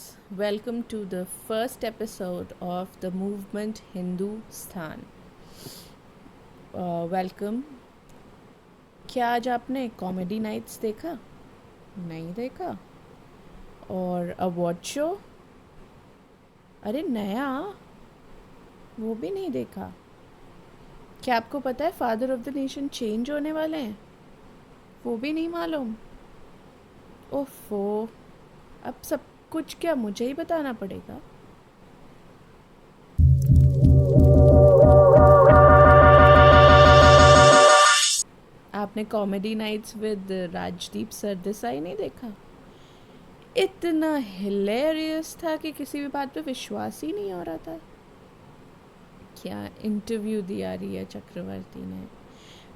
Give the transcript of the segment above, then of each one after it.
guys, welcome to the first episode of the movement Hindustan. Welcome. क्या आज आपने comedy nights देखा? नहीं देखा? और अवार्ड शो? अरे नया, वो भी नहीं देखा? क्या आपको पता है father of the nation change होने वाले हैं? वो भी नहीं मालूम? ओफो, अब सब कुछ क्या मुझे ही बताना पड़ेगा? आपने comedy nights with Rajdeep Sardesai नहीं देखा? इतना हिलेरियस था कि किसी भी बात पे विश्वास ही नहीं हो रहा था। क्या इंटरव्यू दिया रिया चक्रवर्ती ने।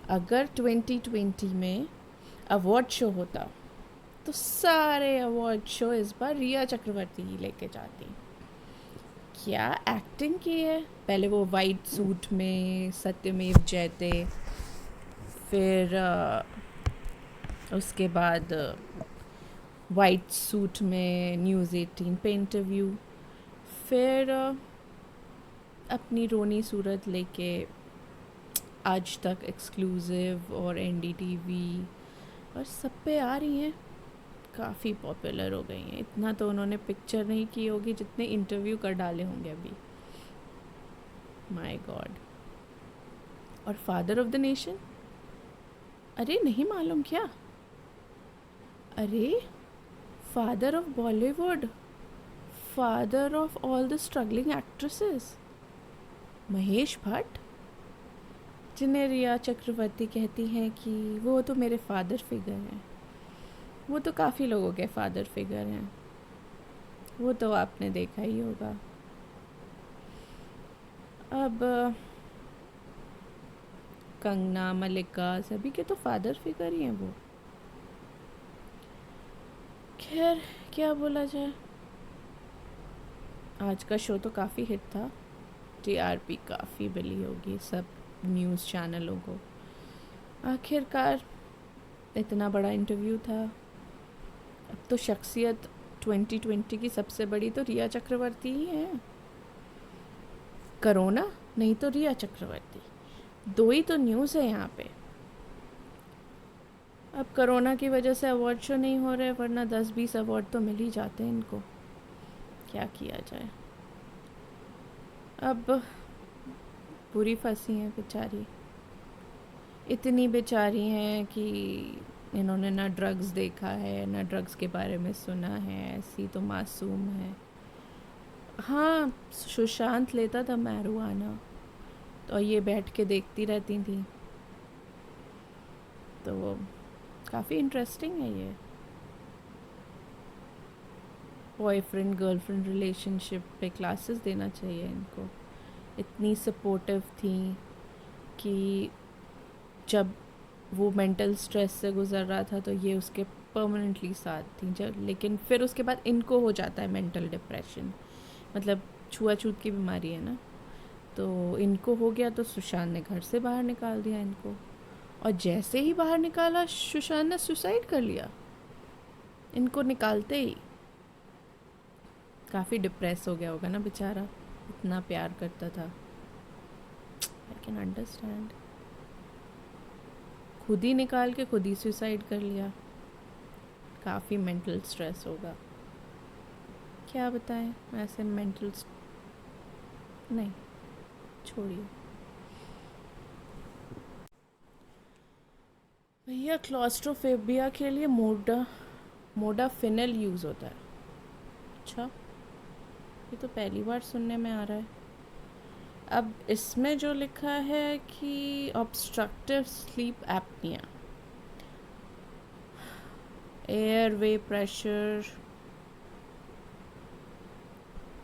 अगर 2020 में अवार्ड शो होता तो सारे अवार्ड शो इस बार रिया चक्रवर्ती ही लेके जाती। क्या एक्टिंग की है। पहले वो वाइट सूट में सत्यमेव जयते, फिर उसके बाद वाइट सूट में न्यूज़ 18 पे इंटरव्यू, फिर अपनी रोनी सूरत लेके आज तक एक्सक्लूसिव और एनडीटीवी और सब पे आ रही हैं। काफ़ी पॉपुलर हो गई हैं। इतना तो उन्होंने पिक्चर नहीं की होगी जितने इंटरव्यू कर डाले होंगे अभी। My God. और फादर ऑफ द नेशन, अरे नहीं मालूम क्या? अरे father of Bollywood, father of all the struggling actresses, Mahesh Bhatt, जिन्हें रिया चक्रवर्ती कहती हैं कि वो तो मेरे फादर फिगर हैं। वो तो काफ़ी लोगों के फादर फिगर हैं, वो तो आपने देखा ही होगा। अब कंगना, मलिका, सभी के तो फादर फिगर ही हैं वो। खैर, क्या बोला जाए। आज का शो तो काफ़ी हिट था। टीआरपी काफ़ी मिली होगी सब न्यूज़ चैनलों को। आखिरकार इतना बड़ा इंटरव्यू था। अब तो शख्सियत 2020 की सबसे बड़ी तो रिया चक्रवर्ती ही है। करोना नहीं तो रिया चक्रवर्ती, दो ही तो न्यूज़ है यहाँ पे। अब कोरोना की वजह से अवार्ड शो नहीं हो रहे, वरना 10-20 अवार्ड तो मिल ही जाते हैं इनको। क्या किया जाए। अब पूरी फंसी हैं बेचारी। इतनी बेचारी हैं कि इन्होंने ना ड्रग्स देखा है, ना ड्रग्स के बारे में सुना है, ऐसी तो मासूम है। हाँ, सुशांत लेता था मैरुआना तो ये बैठ के देखती रहती थी, तो काफ़ी इंटरेस्टिंग है ये। बॉयफ्रेंड गर्लफ्रेंड रिलेशनशिप पे क्लासेस देना चाहिए इनको। इतनी सपोर्टिव थी कि जब वो मेंटल स्ट्रेस से गुज़र रहा था तो ये उसके परमानेंटली साथ थी। जब लेकिन फिर उसके बाद इनको हो जाता है मेंटल डिप्रेशन, मतलब छुआछूत की बीमारी है ना, तो इनको हो गया तो सुशांत ने घर से बाहर निकाल दिया इनको। और जैसे ही बाहर निकाला सुशांत ने सुसाइड कर लिया इनको निकालते ही। काफ़ी डिप्रेस हो गया होगा ना बेचारा, इतना प्यार करता था। I can understand. खुद ही निकाल के खुद ही सुसाइड कर लिया। काफ़ी मेंटल स्ट्रेस होगा। क्या बताएं, ऐसे मेंटल नहीं, छोड़िए भैया। क्लॉस्ट्रोफोबिया के लिए मोडाफिनल यूज़ होता है। अच्छा, ये तो पहली बार सुनने में आ रहा है। अब इसमें जो लिखा है कि obstructive sleep apnoea, airway pressure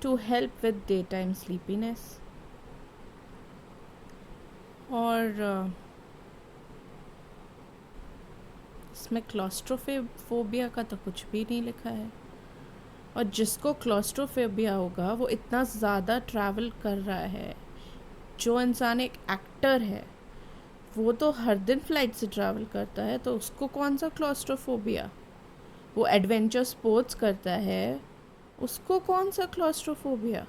to help with day time sleepiness. और इसमें क्लॉस्ट्रोफोबिया का तो कुछ भी नहीं लिखा है। और जिसको क्लॉस्ट्रोफोबिया होगा वो इतना ज़्यादा ट्रैवल कर रहा है। जो इंसान एक एक्टर है वो तो हर दिन फ्लाइट से ट्रैवल करता है, तो उसको कौन सा क्लॉस्ट्रोफोबिया। वो एडवेंचर स्पोर्ट्स करता है, उसको कौन सा क्लॉस्ट्रोफोबिया?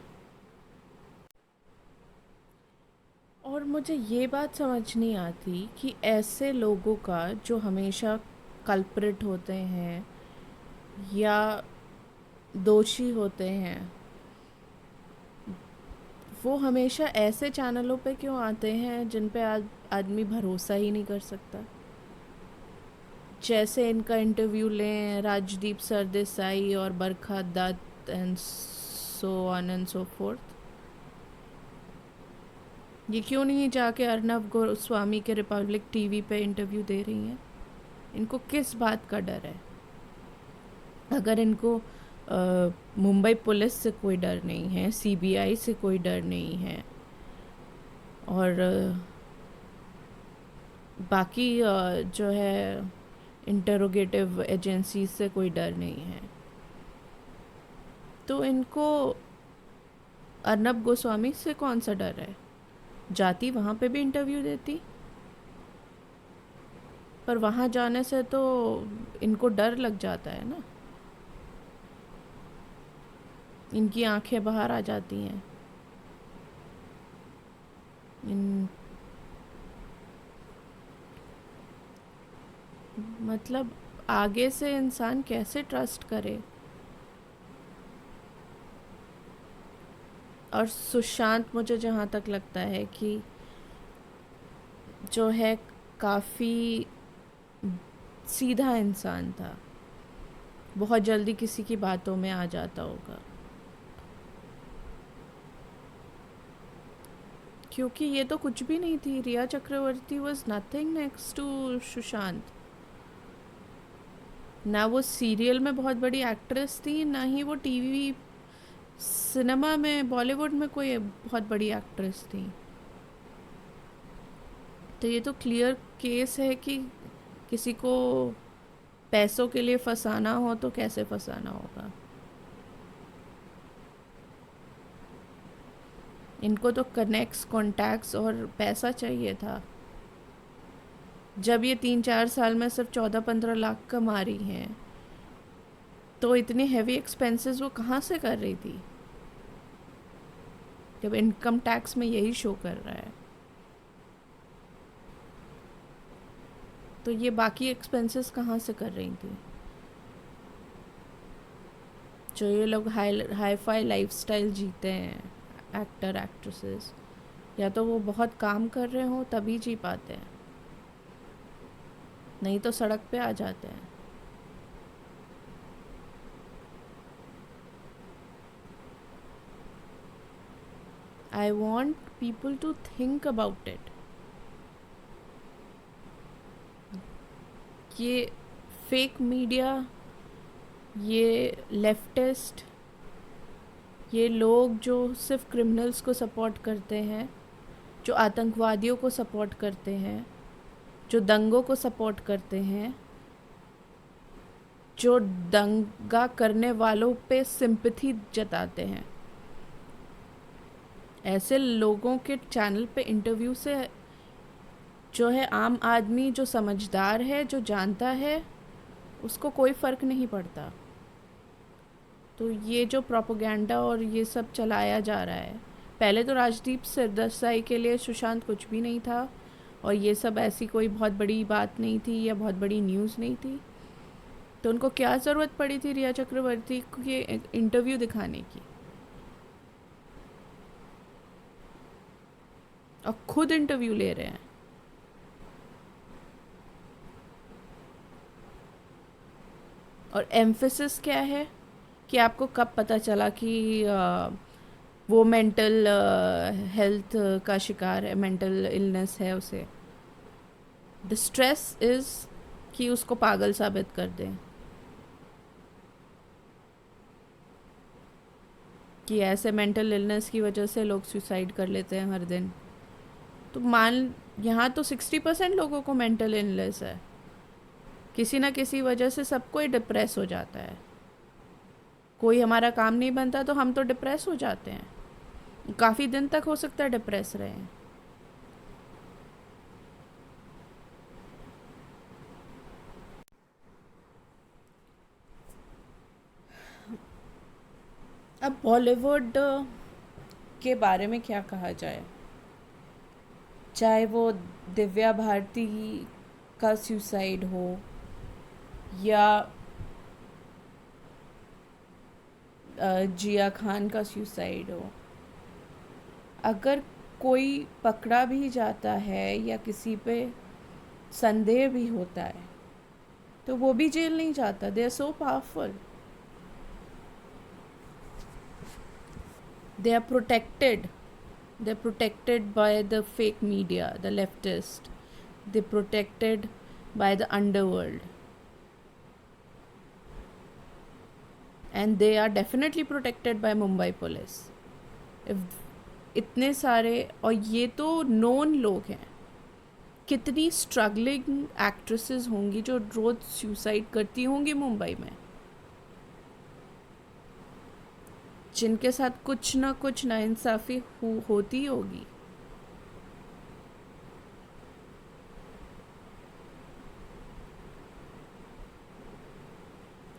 और मुझे ये बात समझ नहीं आती कि ऐसे लोगों का जो हमेशा कल्प्रिट होते हैं या दोषी होते हैं, वो हमेशा ऐसे चैनलों पे क्यों आते हैं जिन पे आदमी भरोसा ही नहीं कर सकता। जैसे इनका इंटरव्यू लें राजदीप सरदेसाई और Barkha Dutt and so on and so forth, ये क्यों नहीं जाके अर्नब गोस्वामी के रिपब्लिक टीवी पे इंटरव्यू दे रही हैं? इनको किस बात का डर है? अगर इनको मुंबई पुलिस से कोई डर नहीं है, सीबीआई से कोई डर नहीं है, और बाकी जो है इंटरोगेटिव एजेंसी से कोई डर नहीं है, तो इनको अर्नब गोस्वामी से कौन सा डर है? जाती वहाँ पे भी इंटरव्यू देती, पर वहाँ जाने से तो इनको डर लग जाता है ना, इनकी आंखें बाहर आ जाती हैं। इन मतलब आगे से इंसान कैसे ट्रस्ट करे? और सुशांत, मुझे जहाँ तक लगता है कि जो है काफ़ी सीधा इंसान था, बहुत जल्दी किसी की बातों में आ जाता होगा, क्योंकि ये तो कुछ भी नहीं थी। Rhea Chakraborty was nothing next to Sushant. ना वो सीरियल में बहुत बड़ी एक्ट्रेस थी, ना ही वो टीवी सिनेमा में बॉलीवुड में कोई बहुत बड़ी एक्ट्रेस थी। तो ये तो क्लियर केस है कि किसी को पैसों के लिए फंसाना हो तो कैसे फंसाना होगा। इनको तो कनेक्ट्स, कॉन्टैक्ट्स और पैसा चाहिए था। जब ये 3-4 साल में सिर्फ 14-15 लाख कमा रही हैं, तो इतने हैवी एक्सपेंसेस वो कहाँ से कर रही थी, जब इनकम टैक्स में यही शो कर रहा है। तो ये बाकी एक्सपेंसेस कहाँ से कर रही थी? जो ये लोग हाई फाई लाइफस्टाइल जीते हैं, एक्टर एक्ट्रेसेस, या तो वो बहुत काम कर रहे हो तभी जी पाते हैं, नहीं तो सड़क पे आ जाते हैं। I want people to think about it. ये फेक मीडिया, ये लेफ्टिस्ट, ये लोग जो सिर्फ क्रिमिनल्स को सपोर्ट करते हैं, जो आतंकवादियों को सपोर्ट करते हैं, जो दंगों को सपोर्ट करते हैं, जो दंगा करने वालों पे सिंपैथी जताते हैं, ऐसे लोगों के चैनल पे इंटरव्यू से जो है आम आदमी, जो समझदार है, जो जानता है, उसको कोई फ़र्क नहीं पड़ता। तो ये जो प्रोपोगंडा और ये सब चलाया जा रहा है, पहले तो राजदीप सरदेसाई के लिए सुशांत कुछ भी नहीं था, और ये सब ऐसी कोई बहुत बड़ी बात नहीं थी या बहुत बड़ी न्यूज़ नहीं थी, तो उनको क्या ज़रूरत पड़ी थी रिया चक्रवर्ती को ये इंटरव्यू दिखाने की? और खुद इंटरव्यू ले रहे हैं। और एम्फेसिस क्या है कि आपको कब पता चला कि वो मेंटल हेल्थ का शिकार है, मेंटल इलनेस है उसे? द स्ट्रेस इज़ कि उसको पागल साबित कर दें, कि ऐसे मेंटल इलनेस की वजह से लोग सुसाइड कर लेते हैं हर दिन। तो मान, यहाँ तो 60% लोगों को मेंटल इलनेस है, किसी ना किसी वजह से सबको ही डिप्रेस हो जाता है। कोई हमारा काम नहीं बनता तो हम तो डिप्रेस हो जाते हैं, काफ़ी दिन तक हो सकता है डिप्रेस रहे हैं। बॉलीवुड के बारे में क्या कहा जाए, चाहे वो दिव्या भारती का सुसाइड हो या जिया खान का सुसाइड हो, अगर कोई पकड़ा भी जाता है या किसी पे संदेह भी होता है तो वो भी जेल नहीं जाता. They are so powerful. They are protected. They're protected by the fake media, the leftist. They're protected by the underworld. And they are definitely protected by Mumbai police. If इतने सारे, और ये तो नोन लोग हैं, कितनी स्ट्रगलिंग एक्ट्रेसेस होंगी जो रोज सुसाइड करती होंगी मुंबई में, जिनके साथ कुछ ना कुछ नाइंसाफ़ी होती होगी.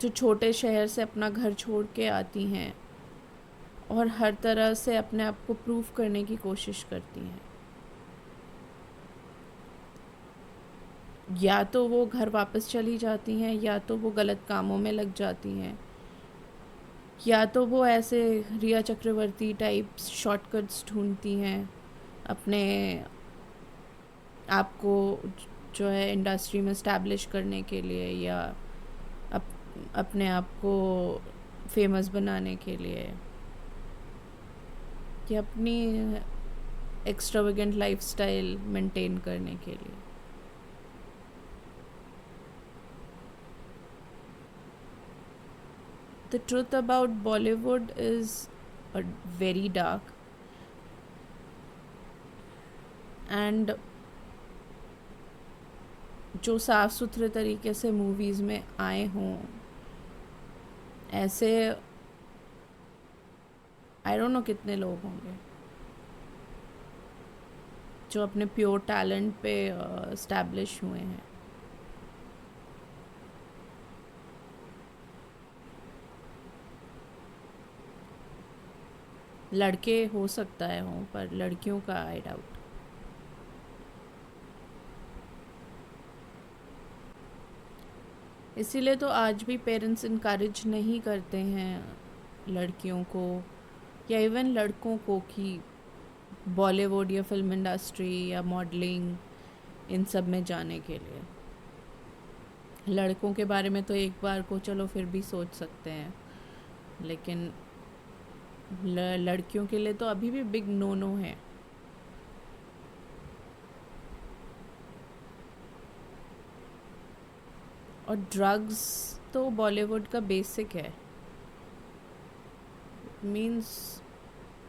जो छोटे शहर से अपना घर छोड़ के आती हैं और हर तरह से अपने आप को प्रूव करने की कोशिश करती हैं. या तो वो घर वापस चली जाती हैं, या तो वो गलत कामों में लग जाती हैं, या तो वो ऐसे रिया चक्रवर्ती टाइप शॉर्टकट्स ढूंढती हैं अपने आप को जो है इंडस्ट्री में स्टैब्लिश करने के लिए, या अपने आप को फेमस बनाने के लिए, या अपनी एक्स्ट्रावेगेंट लाइफस्टाइल मेंटेन करने के लिए. The truth about Bollywood is very dark, and जो साफ़ सुथरे तरीके से मूवीज़ में आए हों, ऐसे आई डोंट नो कितने लोग होंगे जो अपने प्योर टैलेंट पे स्टैब्लिश हुए हैं. लड़के हो सकता है हों, पर लड़कियों का आई डाउट. इसीलिए तो आज भी पेरेंट्स इनकरेज नहीं करते हैं लड़कियों को या इवन लड़कों को कि बॉलीवुड या फिल्म इंडस्ट्री या मॉडलिंग इन सब में जाने के लिए. लड़कों के बारे में तो एक बार को चलो फिर भी सोच सकते हैं, लेकिन लड़कियों के लिए तो अभी भी बिग नो नो है. और ड्रग्स तो बॉलीवुड का बेसिक है. मींस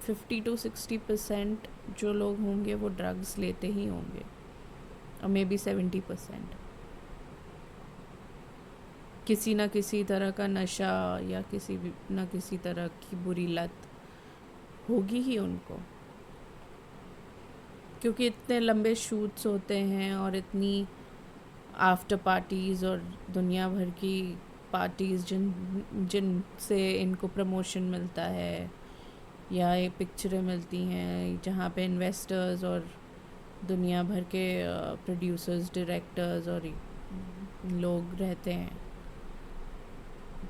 50 to 60% जो लोग होंगे वो ड्रग्स लेते ही होंगे, और मे बी 70% किसी ना किसी तरह का नशा या किसी भी ना किसी तरह की बुरी लत होगी ही उनको, क्योंकि इतने लंबे शूट्स होते हैं और इतनी आफ्टर पार्टीज़ और दुनिया भर की पार्टीज़ जिन से इनको प्रमोशन मिलता है या ये पिक्चरें मिलती हैं जहाँ पे इन्वेस्टर्स और दुनिया भर के प्रोड्यूसर्स, डायरेक्टर्स और लोग रहते हैं,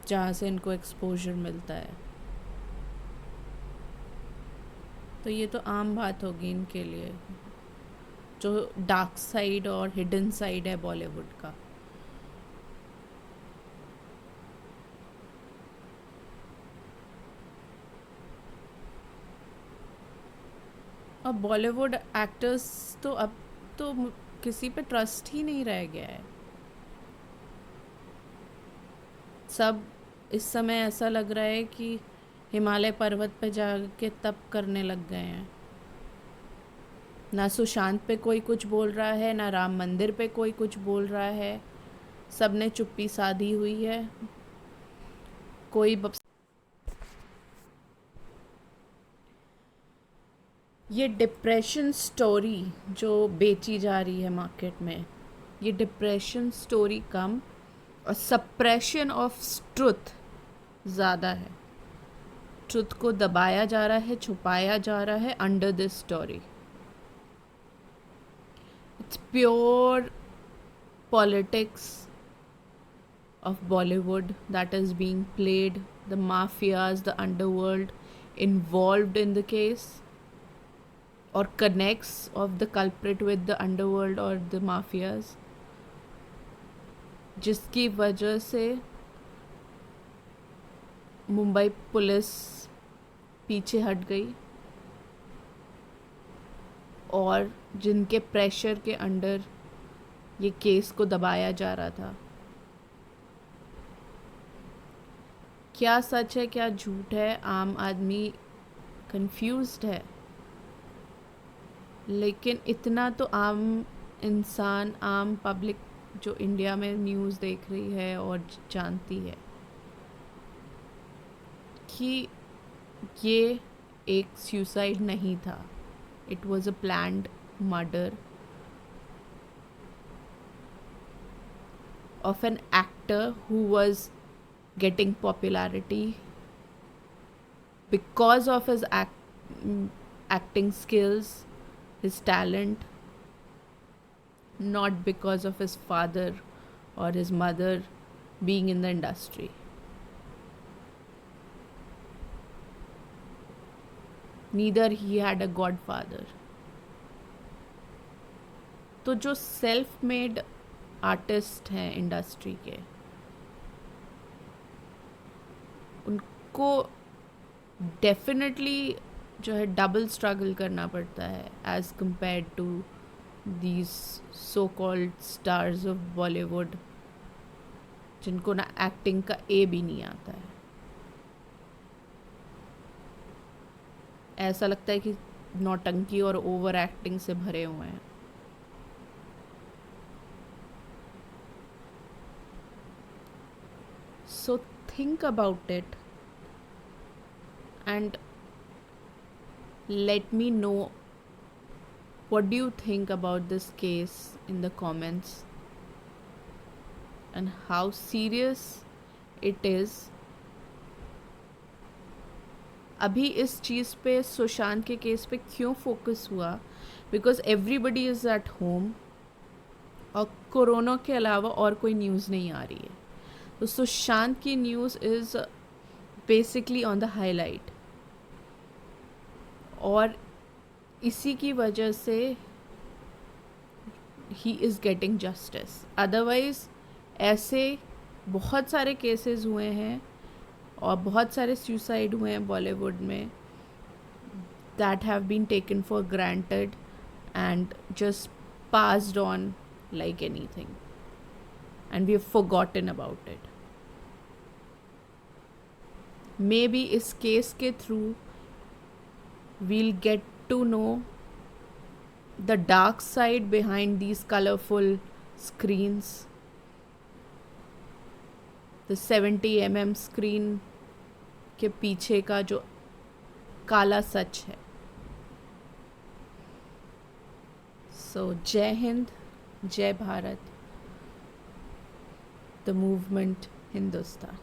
जहाँ से इनको एक्सपोजर मिलता है. तो ये तो आम बात होगी इनके लिए, जो डार्क साइड और हिडन साइड है बॉलीवुड का. और बॉलीवुड एक्टर्स तो अब तो किसी पे ट्रस्ट ही नहीं रह गया है. सब इस समय ऐसा लग रहा है कि हिमालय पर्वत पे जाके तप करने लग गए हैं. ना सुशांत पे कोई कुछ बोल रहा है, ना राम मंदिर पे कोई कुछ बोल रहा है. सब ने चुप्पी साधी हुई है. कोई ये डिप्रेशन स्टोरी जो बेची जा रही है मार्केट में, ये डिप्रेशन स्टोरी कम और सप्रेशन ऑफ ट्रुथ ज़्यादा है. ट्रुथ को दबाया जा रहा है, छुपाया जा रहा है under this story. It's pure politics of Bollywood that is being played, the mafias, the underworld involved in the case, or connects of the culprit with the underworld or the mafias, जिसकी वजह से Mumbai police पीछे हट गई और जिनके pressure के under ये केस को दबाया जा रहा था. क्या सच है क्या झूठ है, आम आदमी कंफ्यूज्ड है. लेकिन इतना तो आम इंसान, आम पब्लिक जो इंडिया में न्यूज़ देख रही है और जानती है कि ये एक सुसाइड नहीं था. It was a planned murder of an actor who was getting popularity because of his acting skills, his talent, not because of his father or his mother being in the industry. Neither he had a godfather. तो जो self made artist हैं industry के, उनको definitely जो है double struggle करना पड़ता है as compare to these so called stars of Bollywood जिनको ना एक्टिंग का ए भी नहीं आता है. ऐसा लगता है कि नौटंकी और ओवर एक्टिंग से भरे हुए हैं. So think about it and let me know what do you think about this case in the comments and how serious it is. अभी इस चीज़ पे, सुशांत के केस पे क्यों फोकस हुआ? Because everybody is at home और कोरोना के अलावा और कोई न्यूज़ नहीं आ रही है. तो सुशांत की news is basically on the highlight और इसी की वजह से he is getting justice. Otherwise ऐसे बहुत सारे केसेस हुए हैं और बहुत सारे सुसाइड हुए हैं बॉलीवुड में that have been taken for granted and just passed on like anything and we have forgotten about it. Maybe इस केस के through we'll get to know the dark side behind these colorful screens, the 70 mm screen के पीछे का जो काला सच है. So जय हिंद, जय भारत, the movement Hindustan.